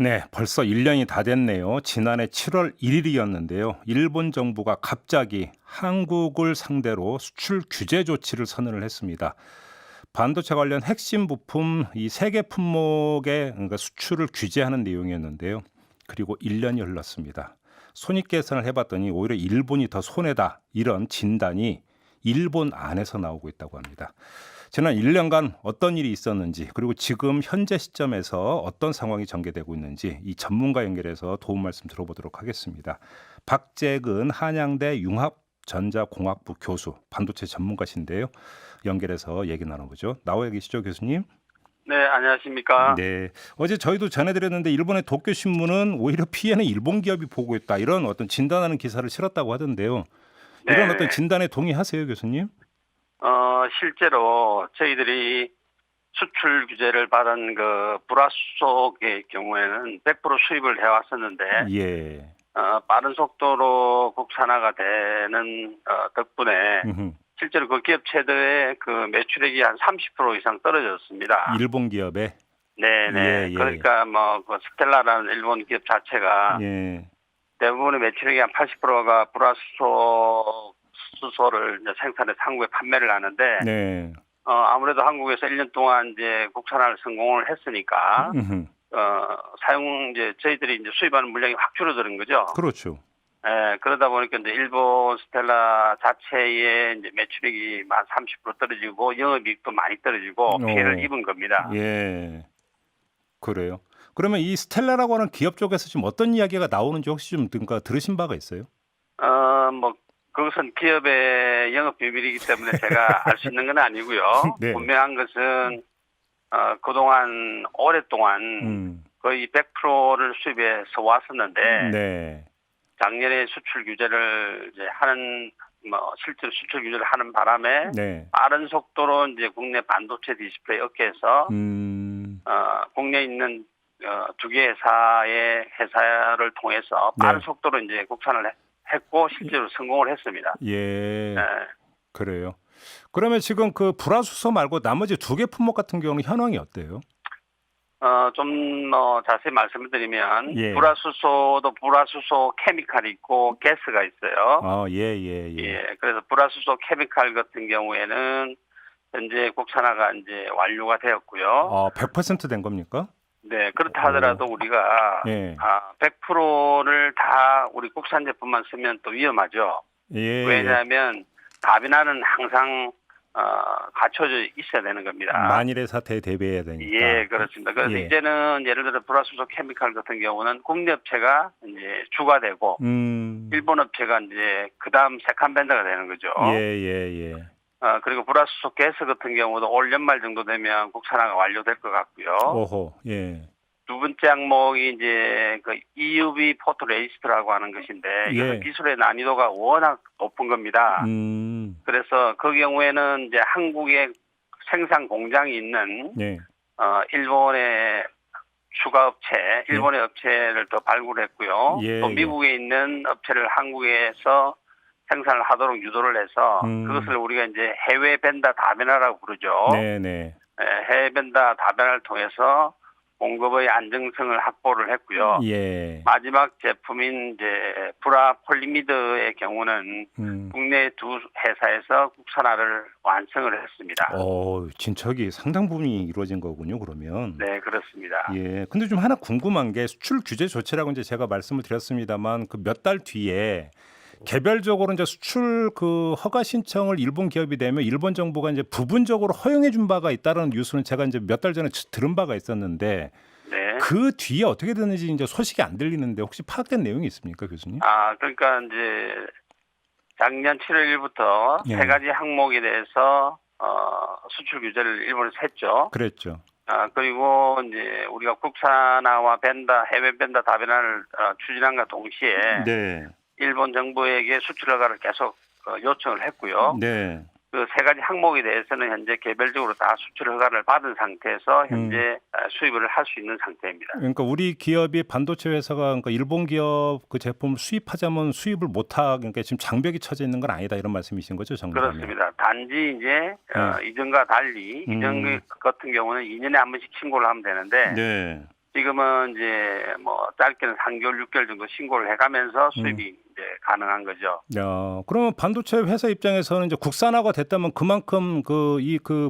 네, 벌써 1년이 다 됐네요. 지난해 7월 1일이었는데요. 일본 정부가 갑자기 한국을 상대로 수출 규제 조치를 선언을 했습니다. 반도체 관련 핵심 부품 이 세 개 품목의 그러니까 수출을 규제하는 내용이었는데요. 그리고 1년이 흘렀습니다. 손익 계산을 해봤더니 오히려 일본이 더 손해다. 이런 진단이 일본 안에서 나오고 있다고 합니다. 지난 1년간 어떤 일이 있었는지 그리고 지금 현재 시점에서 어떤 상황이 전개되고 있는지 이 전문가 연결해서 도움 말씀 들어보도록 하겠습니다. 박재근 한양대 융합전자공학부 교수, 반도체 전문가신데요. 연결해서 얘기 나눠보죠. 나와 계시죠, 교수님? 네, 안녕하십니까. 네. 어제 저희도 전해드렸는데 일본의 도쿄신문은 오히려 피해는 일본 기업이 보고 있다. 이런 어떤 진단하는 기사를 실었다고 하던데요. 이런 네, 어떤 진단에 동의하세요, 교수님? 실제로 저희들이 수출 규제를 받은 그 불화수소의 경우에는 100% 수입을 해왔었는데, 예. 빠른 속도로 국산화가 되는 덕분에 음흠. 실제로 그 기업체들의 그 매출액이 한 30% 이상 떨어졌습니다. 일본 기업에 네네. 예, 예. 그러니까 뭐 그 스텔라라는 일본 기업 자체가 예. 대부분의 매출액이 한 80%가 수소를 이제 생산해서 한국에 판매를 하는데, 네. 아무래도 한국에서 1년 동안 이제 국산화를 성공을 했으니까, 음흠. 이제 저희들이 이제 수입하는 물량이 확 줄어드는 거죠. 그렇죠. 예, 그러다 보니까 이제 일본 스텔라 자체의 이제 매출액이 한 30% 떨어지고 영업이익도 많이 떨어지고 피해를 입은 겁니다. 예. 그래요. 그러면 이 스텔라라고 하는 기업 쪽에서 지금 어떤 이야기가 나오는지 혹시 좀 그러니까 들으신 바가 있어요? 뭐, 그것은 기업의 영업 비밀이기 때문에 제가 알 수 있는 건 아니고요. 네. 분명한 것은, 그동안 오랫동안 거의 100%를 수입해서 왔었는데, 네. 작년에 수출 규제를 이제 실제로 수출 규제를 하는 바람에 네. 빠른 속도로 이제 국내 반도체 디스플레이 업계에서, 국내에 있는, 두 개 회사를 통해서 빠른 네. 속도로 이제 국산을 했고 실제로 성공을 했습니다. 예. 네. 그래요. 그러면 지금 그 불화수소 말고 나머지 두 개 품목 같은 경우는 현황이 어때요? 좀 자세히 말씀을 드리면 예. 불화수소도 불화수소 케미칼이 있고 가스가 있어요. 예. 그래서 불화수소 케미칼 같은 경우에는 현재 국산화가 이제 완료가 되었고요. 100%된 겁니까? 네, 그렇다 하더라도 우리가 예. 100%를 다 우리 국산 제품만 쓰면 또 위험하죠. 예. 왜냐하면 답이나는 항상 갖춰져 있어야 되는 겁니다. 만일의 사태에 대비해야 되니까. 예, 그렇습니다. 그래서 예. 이제는 예를 들어 불화수소 케미칼 같은 경우는 국내 업체가 이제 주가 되고 일본 업체가 이제 그다음 세컨 벤더가 되는 거죠. 예. 그리고 불화수소 가스 같은 경우도 올 연말 정도 되면 국산화가 완료될 것 같고요. 오호. 예. 두 번째 항목이 이제 그 EUV 포토레이스트라고 하는 것인데 이것은 예. 기술의 난이도가 워낙 높은 겁니다. 그래서 그 경우에는 이제 한국에 생산 공장이 있는 예. 일본의 추가 업체, 일본의 업체를 더 발굴했고요. 예, 또 미국에 있는 업체를 한국에서 생산을 하도록 유도를 해서 그것을 우리가 이제 해외 벤더 다변화라고 부르죠. 네네. 해외 벤더 다변화를 통해서 공급의 안정성을 확보를 했고요. 예. 마지막 제품인 이제 브라폴리미드의 경우는 국내 두 회사에서 국산화를 완성을 했습니다. 진척이 상당 부분이 이루어진 거군요, 그러면. 네, 그렇습니다. 예. 근데 좀 하나 궁금한 게 수출 규제 조치라고 이제 제가 말씀을 드렸습니다만 그 몇 달 뒤에 개별적으로 이제 수출 그 허가 신청을 일본 기업이 내면 일본 정부가 이제 부분적으로 허용해 준 바가 있다는 뉴스는 제가 이제 몇 달 전에 들은 바가 있었는데 네. 그 뒤에 어떻게 됐는지 이제 소식이 안 들리는데 혹시 파악된 내용이 있습니까, 교수님? 그러니까 이제 작년 7월 1일부터 예. 세 가지 항목에 대해서 수출 규제를 일본에서 했죠. 그랬죠. 그리고 이제 우리가 국산화와 해외 벤더 다변화를 추진함과 동시에 네. 일본 정부에게 수출 허가를 계속 요청을 했고요. 네. 그 세 가지 항목에 대해서는 현재 개별적으로 다 수출 허가를 받은 상태에서 현재 수입을 할 수 있는 상태입니다. 그러니까 우리 기업이 반도체 회사가 그러니까 일본 기업 그 제품을 수입하자면 수입을 못하 그러니까 지금 장벽이 쳐져 있는 건 아니다 이런 말씀이신 거죠, 정부라면? 그렇습니다. 단지 이제 이전과 달리 이전 같은 경우는 2년에 한 번씩 신고를 하면 되는데 네. 지금은 이제 뭐 짧게는 3개월, 6개월 정도 신고를 해가면서 수입이 이제 가능한 거죠. 야, 그러면 반도체 회사 입장에서는 이제 국산화가 됐다면 그만큼 그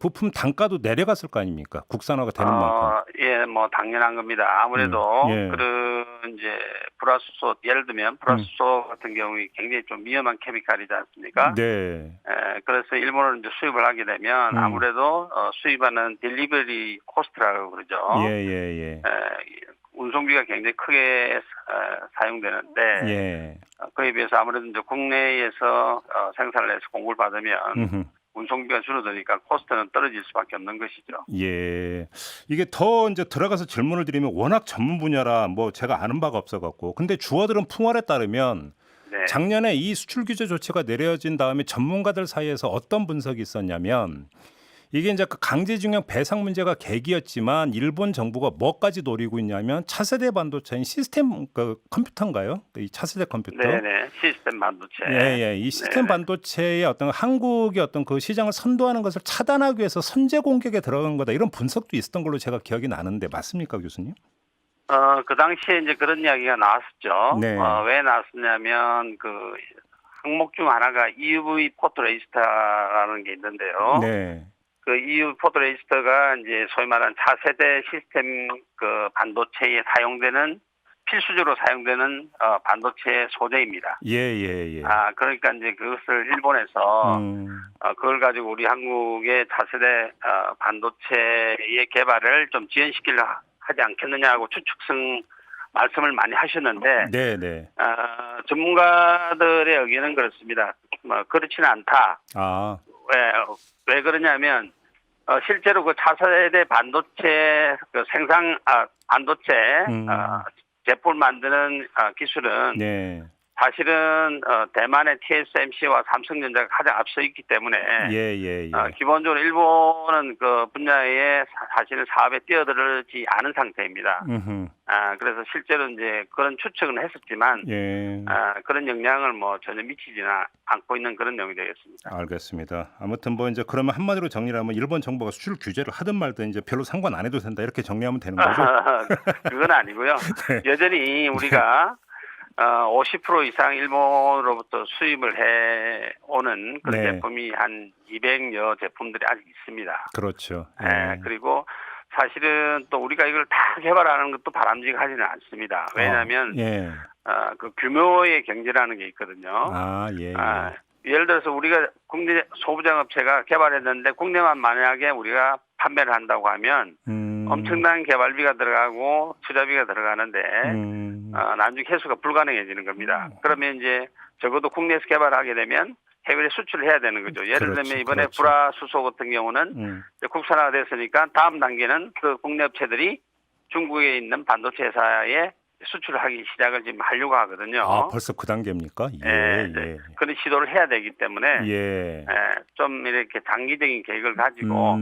부품 단가도 내려갔을 거 아닙니까? 국산화가 되는 만큼. 예, 뭐 당연한 겁니다. 아무래도 예. 그런 이제 불화수소, 예를 들면 불화수소 같은 경우에 굉장히 좀 위험한 케미칼이지 않습니까? 네. 그래서 일본으로 이제 수입을 하게 되면 아무래도 수입하는 딜리버리 코스트라고 그러죠. 예. 운송비가 굉장히 크게 사용되는데 예. 그에 비해서 아무래도 이제 국내에서 생산을 해서 공급을 받으면 운송비가 줄어드니까 코스트는 떨어질 수밖에 없는 것이죠. 예. 이게 더 이제 들어가서 질문을 드리면 워낙 전문 분야라 뭐 제가 아는 바가 없어 갖고. 근데 주어들은 풍월에 따르면 네. 작년에 이 수출 규제 조치가 내려진 다음에 전문가들 사이에서 어떤 분석이 있었냐면 이게 이제 그 강제징용 배상 문제가 계기였지만 일본 정부가 뭐까지 노리고 있냐면 차세대 반도체인 시스템 컴퓨터인가요? 이 차세대 컴퓨터. 네네. 시스템 반도체. 예. 이 시스템 반도체의 어떤 한국의 어떤 그 시장을 선도하는 것을 차단하기 위해서 선제 공격에 들어간 거다. 이런 분석도 있었던 걸로 제가 기억이 나는데 맞습니까, 교수님? 그 당시에 이제 그런 이야기가 나왔었죠. 네. 왜 나왔었냐면 그 항목 중 하나가 EUV 포토레지스터라는 게 있는데요. 네. 그 EUV 포토레지스터가 이제 소위 말하는 차세대 시스템 그 반도체에 사용되는 필수적으로 사용되는 반도체 소재입니다. 예. 그러니까 이제 그것을 일본에서 그걸 가지고 우리 한국의 차세대 반도체의 개발을 좀 지연시키려 하지 않겠느냐고 추측성 말씀을 많이 하셨는데, 네. 전문가들의 의견은 그렇습니다. 뭐 그렇지는 않다. 왜 그러냐면 실제로 그 차세대 반도체 그 반도체 제품을 만드는 기술은 네. 사실은 대만의 TSMC와 삼성전자가 가장 앞서 있기 때문에 예. 기본적으로 일본은 그 분야에 사실은 사업에 뛰어들지 않은 상태입니다. 그래서 실제로 이제 그런 추측은 했었지만 그런 영향을 뭐 전혀 미치지는 않고 있는 그런 내용이 되겠습니다. 알겠습니다. 아무튼 뭐 이제 그러면 한마디로 정리하면 일본 정부가 수출 규제를 하든 말든 이제 별로 상관 안 해도 된다 이렇게 정리하면 되는 거죠? 그건 아니고요. 네. 여전히 우리가 50% 이상 일본으로부터 수입을 해오는 그런 제품이 한 200여 제품들이 아직 있습니다. 그렇죠. 그리고 사실은 또 우리가 이걸 다 개발하는 것도 바람직하지는 않습니다. 왜냐하면 그 규모의 경제라는 게 있거든요. 예를 들어서 우리가 국내 소부장업체가 개발했는데 국내만 만약에 우리가 판매를 한다고 하면 엄청난 개발비가 들어가고 투자비가 들어가는데 나중에 회수가 불가능해지는 겁니다. 그러면 이제 적어도 국내에서 개발하게 되면 해외에 수출을 해야 되는 거죠. 예를 들면 이번에 불화수소 같은 경우는 국산화가 됐으니까 다음 단계는 그 국내 업체들이 중국에 있는 반도체 회사에 수출을 하기 시작을 지금 하려고 하거든요. 벌써 그 단계입니까? 그런 시도를 해야 되기 때문에 좀 이렇게 장기적인 계획을 가지고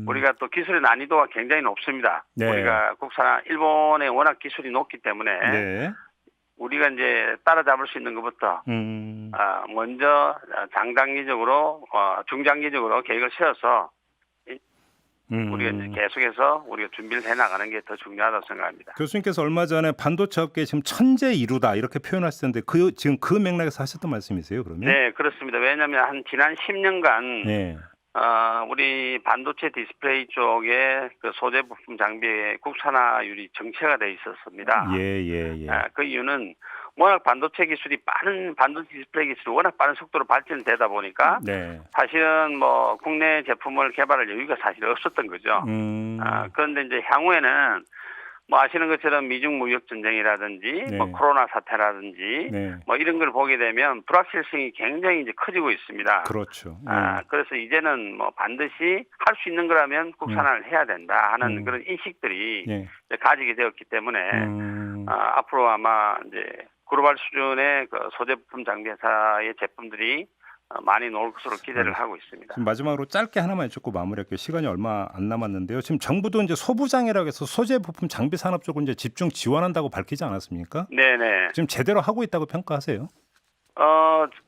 우리가 또 기술의 난이도가 굉장히 높습니다. 우리가 일본의 워낙 기술이 높기 때문에 우리가 이제 따라잡을 수 있는 것부터 먼저 장단기적으로 중장기적으로 계획을 세워서 우리가 이제 계속해서 우리가 준비를 해나가는 게 더 중요하다고 생각합니다. 교수님께서 얼마 전에 반도체 업계 지금 천재 이루다 이렇게 표현하셨는데 지금 그 맥락에서 하셨던 말씀이세요, 그러면? 네, 그렇습니다. 왜냐하면 지난 10년간 우리 반도체 디스플레이 쪽에 그 소재 부품 장비의 국산화율이 정체가 돼 있었습니다. 그 이유는 워낙 반도체 디스플레이 기술이 워낙 빠른 속도로 발전되다 보니까 사실은 뭐 국내 제품을 개발할 여유가 사실 없었던 거죠. 그런데 이제 향후에는 뭐 아시는 것처럼 미중 무역 전쟁이라든지 뭐 코로나 사태라든지 뭐 이런 걸 보게 되면 불확실성이 굉장히 이제 커지고 있습니다. 그렇죠. 그래서 이제는 뭐 반드시 할 수 있는 거라면 국산화를 해야 된다 하는 그런 인식들이 이제 가지게 되었기 때문에 앞으로 아마 이제 글로벌 수준의 그 소제품 장비 회사의 제품들이 많이 나올 것으로 기대를 하고 있습니다. 지금 마지막으로 짧게 하나만 여쭙고 마무리할게요. 시간이 얼마 안 남았는데요. 지금 정부도 이제 소부장이라고 해서 소재 부품 장비 산업 쪽을 이제 집중 지원한다고 밝히지 않았습니까? 네네. 지금 제대로 하고 있다고 평가하세요?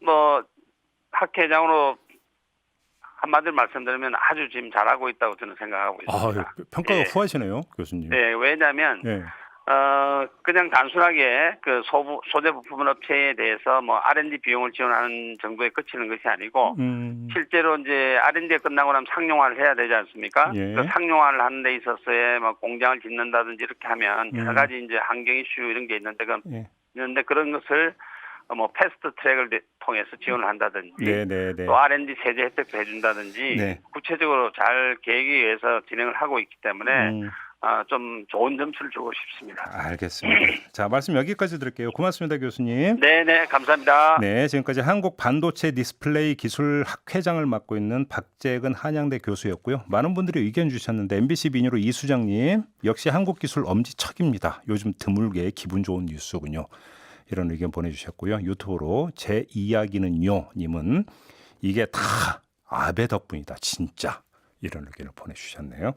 뭐 학회장으로 한마디로 말씀드리면 아주 지금 잘하고 있다고 저는 생각하고 있습니다. 아, 평가가 후하시네요, 교수님. 네, 왜냐하면 그냥 단순하게 그 소재 부품 업체에 대해서 뭐 R&D 비용을 지원하는 정도에 그치는 것이 아니고 실제로 이제 R&D가 끝나고 나면 상용화를 해야 되지 않습니까? 그 상용화를 하는 데 있어서의 뭐 공장을 짓는다든지 이렇게 하면 여러 가지 이제 환경 이슈 이런 게 있는데 있는데 그런 것을 뭐 패스트 트랙을 통해서 지원을 한다든지 또 R&D 세제 혜택도 해준다든지 구체적으로 잘 계획에 의해서 진행을 하고 있기 때문에 좀 좋은 점수를 주고 싶습니다. 알겠습니다. 자, 말씀 여기까지 드릴게요. 고맙습니다, 교수님. 네, 감사합니다. 네, 지금까지 한국 반도체 디스플레이 기술 학회장을 맡고 있는 박재근 한양대 교수였고요. 많은 분들이 의견 주셨는데 MBC 미니로 이수장님 역시 한국 기술 엄지척입니다. 요즘 드물게 기분 좋은 뉴스군요. 이런 의견 보내주셨고요. 유튜브로 제 이야기는요 님은 이게 다 아베 덕분이다 진짜 이런 의견을 보내주셨네요.